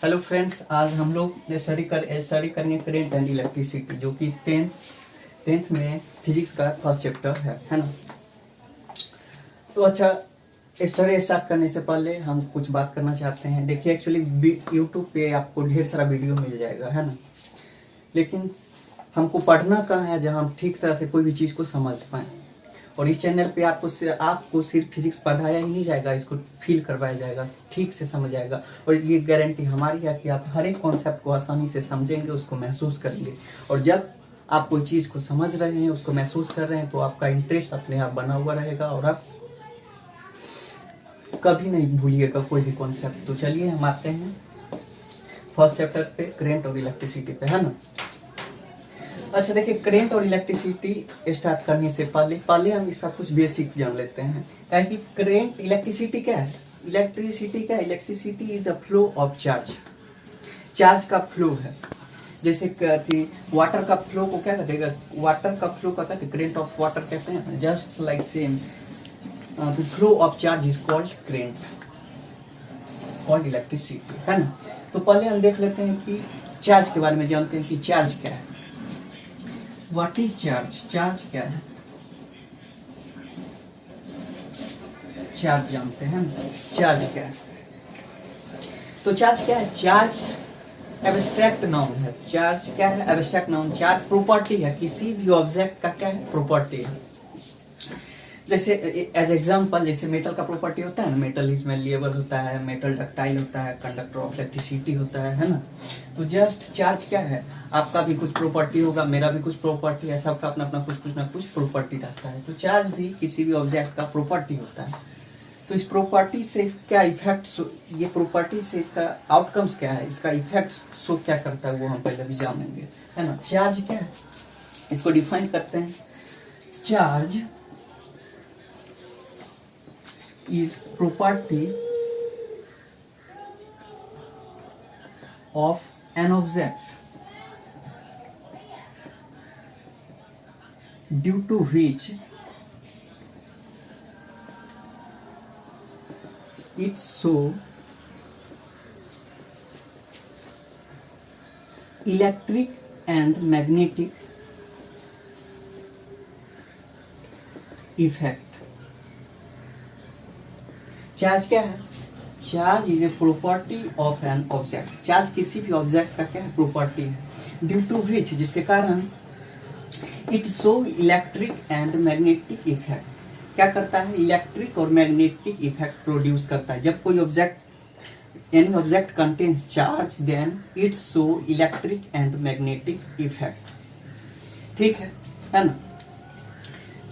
Hello friends, आज हम लोग स्टडी करेंगे करेंट एंड इलेक्ट्रिसिटी, जो कि टेंथ में फिजिक्स का फर्स्ट चैप्टर है ना। तो अच्छा, स्टडी स्टार्ट करने से पहले हम कुछ बात करना चाहते हैं। देखिए, एक्चुअली यूट्यूब पे आपको ढेर सारा वीडियो मिल जाएगा, है ना, लेकिन हमको पढ़ना कहाँ है जहाँ हम ठीक तरह से कोई भी चीज़ को समझ पाएँ। और इस चैनल पे आपको सिर्फ फिजिक्स पढ़ाया ही नहीं जाएगा, इसको फील करवाया जाएगा, ठीक से समझ आएगा। और ये गारंटी हमारी है कि आप हर एक कॉन्सेप्ट को आसानी से समझेंगे, उसको महसूस करेंगे। और जब आप कोई चीज़ को समझ रहे हैं, उसको महसूस कर रहे हैं, तो आपका इंटरेस्ट अपने आप बना हुआ रहेगा और आप कभी नहीं भूलिएगा कोई भी कॉन्सेप्ट। तो चलिए हम आते हैं फर्स्ट चैप्टर पे, करेंट और इलेक्ट्रिसिटी पे, है ना। अच्छा देखिए, करेंट और इलेक्ट्रिसिटी स्टार्ट करने से पहले हम इसका कुछ बेसिक जान लेते हैं। क्या कि करेंट, इलेक्ट्रिसिटी क्या है? Electricity is a flow of charge का फ्लो है। जैसे कि वाटर का फ्लो को क्या कहते हैं? वाटर का फ्लो का कहते हैं करेंट ऑफ वाटर कहते हैं। Just like same the flow of charge is called current, called electricity, है ना। तो पहले हम देख लेते हैं कि चार्ज के बारे में जानते हैं कि चार्ज क्या है। What is charge? चार्ज क्या है? चार्ज जानते हैं ना, चार्ज क्या है? तो चार्ज क्या है? चार्ज एब्स्ट्रैक्ट नाउन है। चार्ज क्या है? Abstract noun. चार्ज प्रॉपर्टी है, किसी भी ऑब्जेक्ट का क्या है? प्रॉपर्टी है। जैसे एज एग्जांपल, जैसे मेटल का प्रॉपर्टी होता है ना, मेटल इज मैलिएबल होता है, मेटल डक्टाइल होता है, कंडक्टर ऑफ इलेक्ट्रिसिटी होता है ना। तो जस्ट चार्ज क्या है? आपका भी कुछ प्रॉपर्टी होगा, मेरा भी कुछ प्रॉपर्टी है, सबका अपना अपना कुछ ना कुछ प्रॉपर्टी रहता है। तो चार्ज भी किसी भी ऑब्जेक्ट का प्रॉपर्टी होता है। तो इस प्रॉपर्टी से इसका इफेक्ट, ये प्रॉपर्टी से इसका आउटकम्स क्या है, इसका इफेक्ट शो क्या करता है, वो हम पहले भी जानेंगे, है ना। चार्ज क्या है, इसको डिफाइन करते हैं। Charge is property of an object due to which it show electric and magnetic effect। Charge क्या है? Charge is a property of an object. Charge किसी भी ऑब्जेक्ट का क्या है? प्रॉपर्टी है। ड्यू टू विच, जिसके कारण it show electric and magnetic effect. क्या करता है? इलेक्ट्रिक और मैग्नेटिक इफेक्ट प्रोड्यूस करता है। जब कोई object, any object contains charge, then it show electric and magnetic effect. ठीक है ना।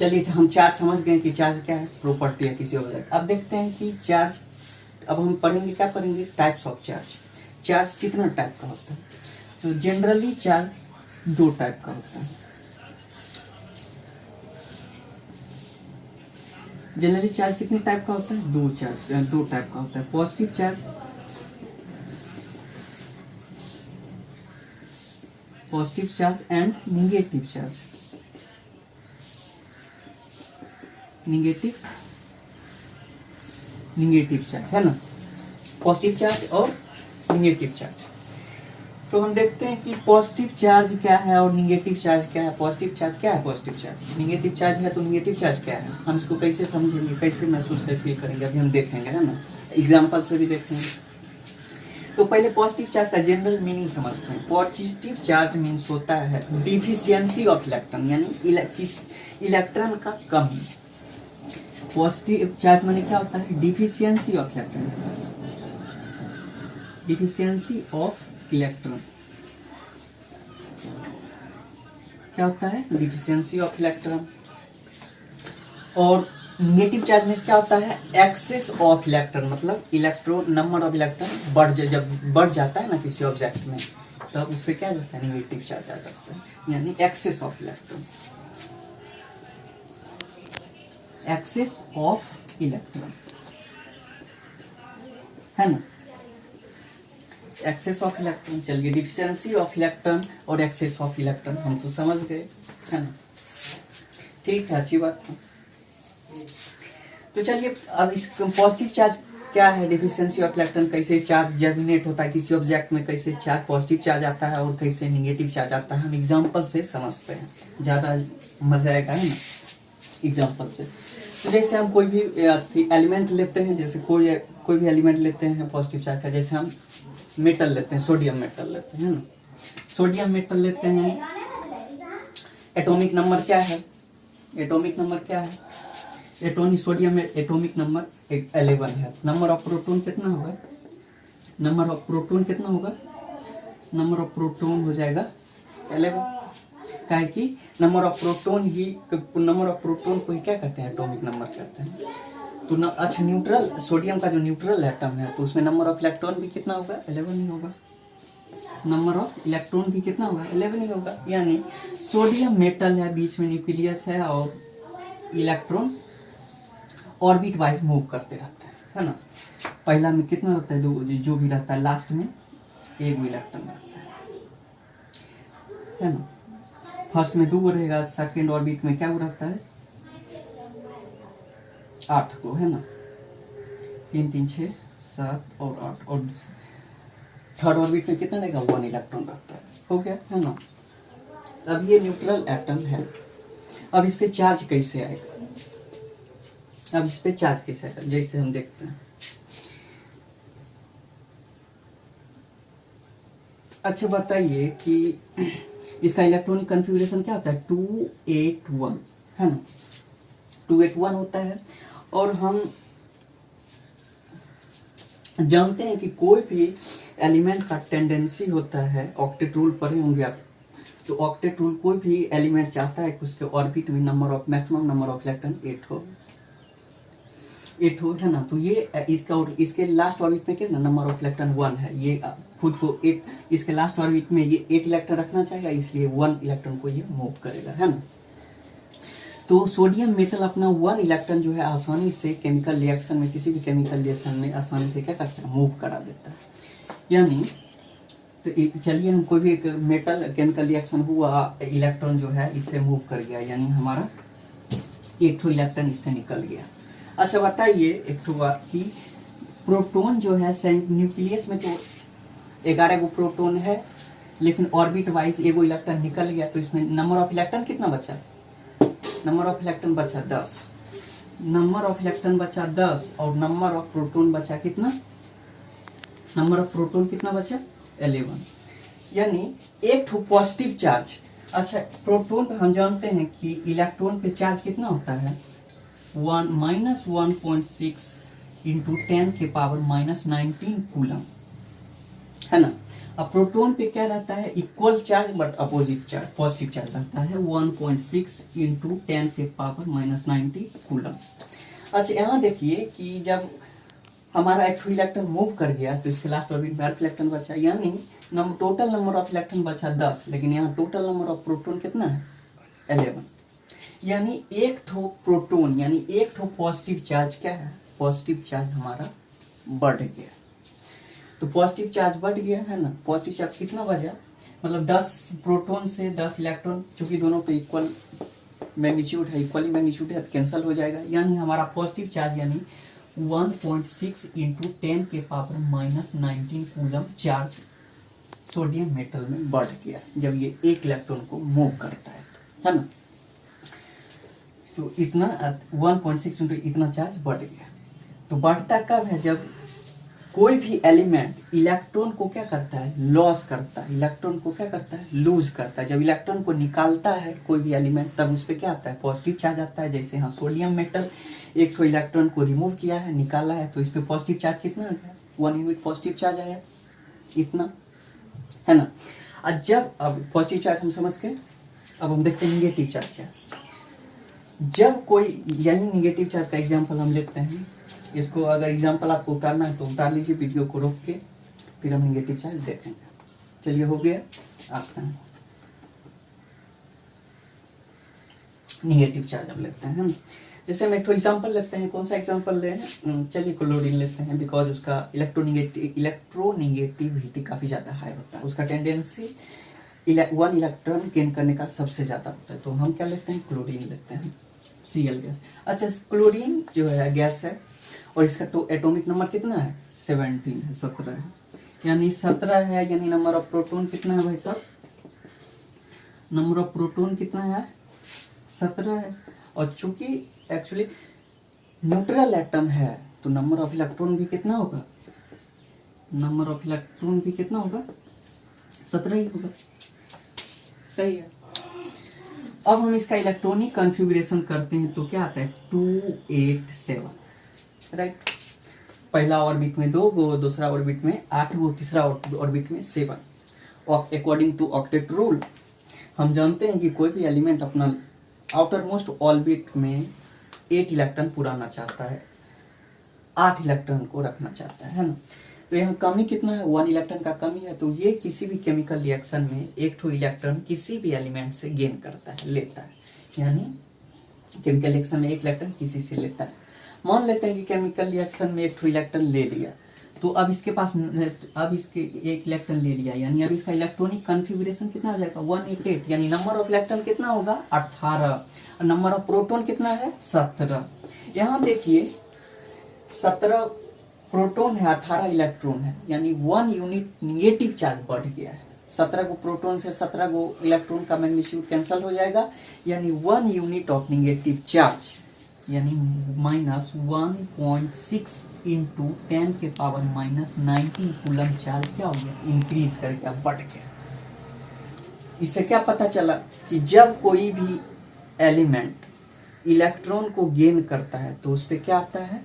चलिए, हम चार्ज समझ गए कि चार्ज क्या है? प्रॉपर्टी है किसी ऑब्जेक्ट। अब देखते हैं कि चार्ज, अब हम पढ़ेंगे, क्या पढ़ेंगे? Types of charge. चार्ज कितना टाइप का होता है? तो जनरली चार्ज दो टाइप का होता है। जनरली चार्ज कितने टाइप का होता है? दो टाइप का होता है। Positive charge and negative charge. Negative charge, है ना। पॉजिटिव चार्ज और निगेटिव चार्ज। तो हम देखते हैं कि पॉजिटिव चार्ज क्या है और निगेटिव चार्ज क्या है। पॉजिटिव चार्ज क्या है? Positive charge. निगेटिव चार्ज है तो निगेटिव चार्ज क्या है? हम इसको कैसे समझेंगे, कैसे महसूस कर फील करेंगे, अभी हम देखेंगे, है ना। एग्जाम्पल से भी देखेंगे। तो पहले पॉजिटिव चार्ज का जनरल मीनिंग समझते हैं। पॉजिटिव चार्ज मीन्स होता है डिफिशियंसी ऑफ इलेक्ट्रॉन, यानी इलेक्ट्रॉन का कमी। पॉजिटिव चार्ज माने क्या होता है? Deficiency of electron. Deficiency of electron क्या होता है? Deficiency of electron. और नेगेटिव चार्ज में क्या होता है? एक्सेस ऑफ इलेक्ट्रॉन, मतलब इलेक्ट्रॉन, नंबर ऑफ इलेक्ट्रॉन जब बढ़ जाता है ना किसी ऑब्जेक्ट में, तब उस पर क्या जाता है? नेगेटिव चार्ज आ जाता है, यानी excess of electron. Excess of electron, है ना। Excess of electron. चलिए, डिफिशियंसी ऑफ इलेक्ट्रॉन और एक्सेस ऑफ इलेक्ट्रॉन हम तो समझ गए, है ना। ठीक है, अच्छी बात है। तो चलिए, अब इस पॉजिटिव चार्ज क्या है डिफिशियंसी ऑफ इलेक्ट्रॉन, कैसे चार्ज जर्मिनेट होता है किसी ऑब्जेक्ट में, कैसे चार्ज पॉजिटिव चार्ज आता है और कैसे निगेटिव चार्ज आता है, हम एग्जांपल से समझते हैं, ज़्यादा मजा आएगा है ना एग्जांपल से। तो जैसे हम कोई भी एलिमेंट लेते हैं, जैसे कोई भी एलिमेंट लेते हैं पॉजिटिव चार्ज का, जैसे हम मेटल लेते हैं, सोडियम मेटल लेते हैं ना, सोडियम मेटल लेते हैं, एटॉमिक नंबर क्या है, एटॉमिक नंबर क्या है, सोडियम में एटॉमिक नंबर 11 है। नंबर ऑफ प्रोटॉन कितना होगा, नंबर ऑफ प्रोटॉन कितना होगा, नंबर ऑफ प्रोटॉन हो जाएगा 11, क्या है कि नंबर ऑफ प्रोटॉन को ही क्या कहते हैं, एटॉमिक नंबर कहते हैं। तो न अच्छा न्यूट्रल, सोडियम का जो न्यूट्रल एटम है तो उसमें नंबर ऑफ इलेक्ट्रॉन भी कितना होगा, 11 ही होगा, नंबर ऑफ इलेक्ट्रॉन भी कितना होगा, 11 ही होगा। यानी सोडियम मेटल है, बीच में न्यूक्लियस है और इलेक्ट्रॉन ऑर्बिट वाइज मूव करते रहते हैं, है ना। पहला में कितना रहता है, दो, जो भी रहता है लास्ट में एक इलेक्ट्रॉन रहता है ना। फर्स्ट में 2 रहेगा, सेकेंड ऑर्बिट में क्या रहता है 8 को, है ना, 3 3 6 7 और 8, और थर्ड ऑर्बिट में कितना रहेगा 1 इलेक्ट्रॉन रहता है, हो गया है ना। अब ये न्यूट्रल एटम है, अब इस पे चार्ज कैसे आएगा, अब इस पे चार्ज कैसे आएगा, जैसे हम देखते हैं। अच्छा बताइए कि इसका इलेक्ट्रॉनिक कॉन्फ़िगरेशन क्या होता है, 281 है ना, 281 होता है। और हम जानते हैं कि कोई भी एलिमेंट का टेंडेंसी होता है, ऑक्टेट रूल पढ़े होंगे आप, तो ऑक्टेट रूल कोई भी एलिमेंट चाहता है कि उसके ऑर्बिट में number of maximum number of electron 8 हो, है ना। तो ये इसका और इसके लास्ट ऑर्बिट में कितना नंबर ऑफ इलेक्ट्रॉन 1 है, ये खुद को 8, इसके लास्ट ऑर्बिट में ये 8 इलेक्ट्रॉन रखना चाहेगा, इसलिए 1 इलेक्ट्रॉन को ये मूव करेगा, है ना। तो सोडियम मेटल अपना 1 इलेक्ट्रॉन जो है आसानी से केमिकल रिएक्शन में, किसी भी केमिकल रिएक्शन में आसानी से क्या करता है, मूव करा देता है। यानी तो चलिए हम कोई भी एक मेटल केमिकल रिएक्शन हुआ, इलेक्ट्रॉन जो है इससे मूव कर गया, यानी हमारा एक ठो इलेक्ट्रॉन इससे निकल गया। अच्छा बताइए एक ठो बात कि प्रोटॉन जो है न्यूक्लियस में तो 11 गो प्रोटॉन है, लेकिन ऑर्बिट वाइज एगो इलेक्ट्रॉन निकल गया, तो इसमें नंबर ऑफ इलेक्ट्रॉन कितना बचा, नंबर ऑफ इलेक्ट्रॉन बचा 10, नंबर ऑफ इलेक्ट्रॉन बचा 10 और नंबर ऑफ प्रोटॉन बचा कितना, नंबर ऑफ प्रोटॉन कितना बचा 11, यानी एक ठो पॉजिटिव चार्ज। अच्छा प्रोटॉन पे हम जानते हैं कि इलेक्ट्रॉन पे चार्ज कितना होता है, 1-1.6 इंटू 10 के पावर -19 कूलम, है ना। अब प्रोटॉन पे क्या रहता है, equal charge but opposite charge, positive charge रहता है 1.6 इंटू 10 के पावर -19 कूलम। अच्छा यहाँ देखिए कि जब हमारा एक इलेक्ट्रॉन मूव कर गया तो इसके लास्ट ऑर्बिट में 8 इलेक्ट्रॉन बचा, यानी टोटल नंबर ऑफ इलेक्ट्रॉन बचा 10, लेकिन यहाँ टोटल नंबर ऑफ प्रोटॉन कितना है 11, यानी एक ठो प्रोटॉन यानी एक ठो पॉजिटिव चार्ज क्या है, पॉजिटिव चार्ज हमारा बढ़ गया। तो पॉजिटिव चार्ज बढ़ गया है ना, पॉजिटिव चार्ज कितना बचा, मतलब 10 प्रोटॉन से 10 इलेक्ट्रॉन, चूंकि दोनों पे इक्वल मैग्नीट्यूड है, इक्वली मैग्नीट्यूड है, तो कैंसिल हो जाएगा, यानी हमारा पॉजिटिव चार्ज यानी 1.6 इंटू 10 के power -19 coulomb charge sodium metal में बढ़ गया जब ये एक इलेक्ट्रॉन को मूव करता है ना। तो इतना 1.6 इंटू इतना चार्ज बढ़ गया। तो बढ़ता कब है, जब कोई भी एलिमेंट इलेक्ट्रॉन को क्या करता है, लॉस करता है, इलेक्ट्रॉन को क्या करता है, लूज करता है। जब इलेक्ट्रॉन को निकालता है कोई भी एलिमेंट, तब उस पर क्या आता है, पॉजिटिव चार्ज आता है। जैसे यहाँ सोडियम मेटल एक तो इलेक्ट्रॉन को रिमूव किया है, निकाला है, तो इस पर पॉजिटिव चार्ज कितना आ गया, 1 यूनिट पॉजिटिव चार्ज आया, इतना, है ना। और जब अब पॉजिटिव चार्ज हम समझ के, अब हम देखते हैं निगेटिव चार्ज क्या। जब कोई यानी निगेटिव चार्ज का एग्जाम्पल हम लेते हैं, इसको अगर एग्जाम्पल आपको उतारना है तो उतार लीजिए वीडियो को रोक के, फिर हम निगेटिव चार्ज देखेंगे। चलिए हो गया आपका निगेटिव चार्ज हम लेते हैं। जैसे हम एक तो एग्जाम्पल लेते हैं, कौन सा एग्जाम्पल ले, चलिए क्लोरीन लेते हैं, बिकॉज उसका इलेक्ट्रोनिगेटिविटी काफ़ी ज़्यादा हाई होता है, उसका टेंडेंसी 1 इलेक्ट्रॉन गेन करने का सबसे ज़्यादा होता है। तो हम क्या लेते हैं, क्लोरीन लेते हैं, Cl गैस। अच्छा क्लोरीन जो है गैस है, और इसका तो एटॉमिक नंबर कितना है 17 है, 17 है, यानी 17 है, यानी नंबर ऑफ प्रोटॉन कितना है भाई साहब, नंबर ऑफ प्रोटॉन कितना है 17 है। और चूंकि एक्चुअली न्यूट्रल एटम है तो नंबर ऑफ इलेक्ट्रॉन भी कितना होगा, नंबर ऑफ इलेक्ट्रॉन भी कितना होगा 17 ही होगा, सही है। अब हम इसका इलेक्ट्रॉनिक कॉन्फ़िगरेशन करते हैं तो क्या आता है 287, राइट। पहला ऑर्बिट में 2 गो, दूसरा ऑर्बिट में 8 गो, तीसरा ऑर्बिट में 7। और अकॉर्डिंग टू ऑक्टेट रूल हम जानते हैं कि कोई भी एलिमेंट अपना आउटर मोस्ट ऑर्बिट में 8 इलेक्ट्रॉन पुराना चाहता है, 8 इलेक्ट्रॉन को रखना चाहता है ना। तो यहाँ कमी कितना है 1 इलेक्ट्रॉन का कमी है, तो ये किसी भी केमिकल रिएक्शन में 1 इलेक्ट्रॉन किसी भी एलिमेंट से गेन करता है, लेता है, यानी केमिकल रिएक्शन में 1 इलेक्ट्रॉन किसी से लेता है। मान लेते हैं कि केमिकल रिएक्शन में 1 इलेक्ट्रॉन ले लिया, तो अब इसके पास अब इसके 1 इलेक्ट्रॉन ले लिया, यानी अब इसका इलेक्ट्रॉनिक कॉन्फ़िगरेशन कितना हो जाएगा 188, यानी नंबर ऑफ इलेक्ट्रॉन कितना होगा 18, और नंबर ऑफ प्रोटॉन कितना है 17। यहाँ देखिए 17 प्रोटॉन है, 18 इलेक्ट्रॉन है, यानी 1 यूनिट निगेटिव चार्ज बढ़ गया है। 17 को प्रोटॉन से 17 को इलेक्ट्रॉन का मैग्नीट्यूड कैंसिल हो जाएगा, यानी 1 यूनिट ऑफ निगेटिव चार्ज, यानी -1.6 इंटू 10 के पावर -19 कूलम चार्ज क्या हो गया, इंक्रीज करके बढ़ गया। इससे क्या पता चला कि जब कोई भी एलिमेंट इलेक्ट्रॉन को गेन करता है तो उस पर क्या आता है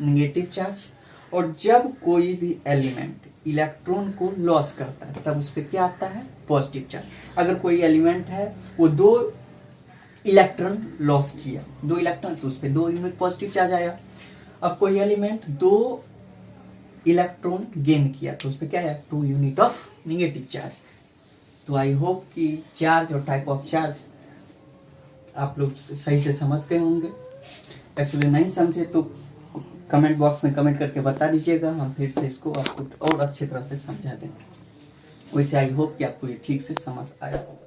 निगेटिव चार्ज, और जब कोई भी एलिमेंट इलेक्ट्रॉन को लॉस करता है तब उस पर क्या आता है पॉजिटिव चार्ज। अगर कोई एलिमेंट है वो 2 इलेक्ट्रॉन लॉस किया, 2 इलेक्ट्रॉन, तो उस पर 2 यूनिट पॉजिटिव चार्ज आया। अब कोई एलिमेंट 2 इलेक्ट्रॉन गेन किया तो उस पर क्या है 2 यूनिट ऑफ निगेटिव चार्ज। तो आई होप कि चार्ज और टाइप ऑफ चार्ज आप लोग सही से समझ गए होंगे। एक्चुअली नहीं समझे तो कमेंट बॉक्स में कमेंट करके बता दीजिएगा, हम फिर से इसको आपको और अच्छी तरह से समझा देंगे। वैसे आई होप कि आपको ये ठीक से समझ आया होगा।